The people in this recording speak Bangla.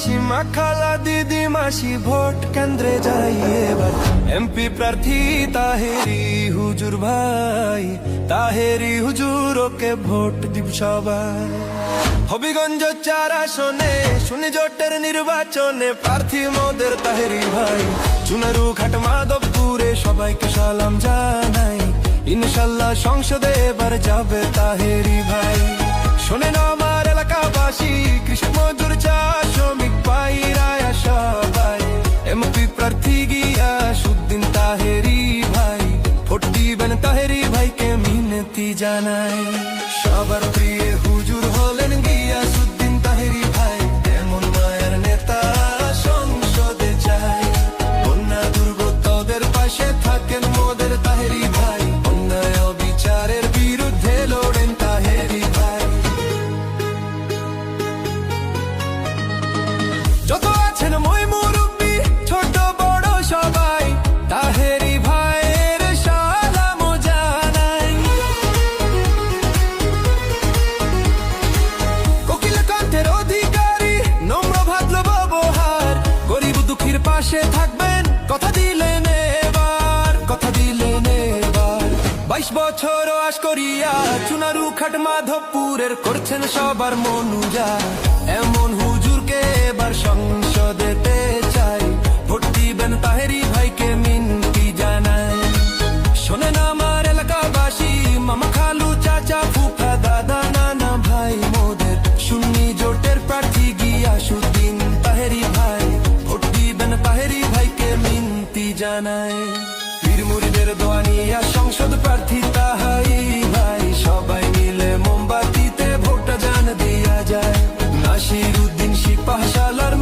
মাসিমা খালা দিদি মাসি ভোট কেন্দ্রে যাই এবার এমপি প্রার্থী তাহেরি হুজুর ভাই, তাহেরি হুজুর ওকে ভোট দিব সবাই। হবিগঞ্জ 4 আসনে শুনি জোটের নির্বাচনে প্রার্থী মোদের তাহেরি ভাই। চুনারু ঘাট মাধবপুরে সবাইকে সালাম জানাই, ইনশাল্লাহ সংসদে এবার যাবে তাহেরি ভাই। শোনেন আমার এলাকাবাসী, কৃষক মজুর চা শ্রমিক পাইরায়া সবাই, এমপি প্রার্থী গিয়াসউদ্দিন তাহেরি ভাই, ভোট দিবেন তাহেরি ভাইকে মিনতি জানাই। সবার প্রিয় হুজুর হলেন গিয়াসউদ্দিন তাহেরি ভাই, এমন মায়ের নেতা সংসদে চাই। বন্যা দুর্গতদের পাশে থাকেন মোদের তাহেরি ভাই, অন্যায় বিচারের বিরুদ্ধে লড়েন তাহেরি ভাই। যত আছেন মই মুরব্বি ছোট বড় সবাই, তাহেরি ভাইয়ের সালাম জানাই। কোকিল কণ্ঠের অধিকারী, নম্র ভদ্র ব্যবহার, গরিব দুঃখীর পাশে থাকবেন কথা দিলেন এবার, কথা দিলেন এবার। 22 বছর আশ করিয়া চুনারু ঘাট মাধবপুরের করছেন সবার মন উজাড়, এমন হুজুরকে এবার সংসদেতে চাই, ভোট দিবেন তাহেরি ভাইকে মিনতি জানাই। শোনেন আমার এলাকাবাসী, মামা খালু চাচা ফুফা দাদা নানা ভাই মোদের, সুন্নি জোটের প্রার্থী গিয়াসউদ্দিন তাহেরি ভাই, ভোট দিবেন তাহেরি ভাইকে মিনতি জানাই। পীর মুরিদের দোয়া নিয়া সংসদ প্রার্থী তাহেরি ভাই, সবাই মিলে মোমবাতিতে ভোট জান দিয়া যায়। নাসিরউদ্দিন সিপাহ সালার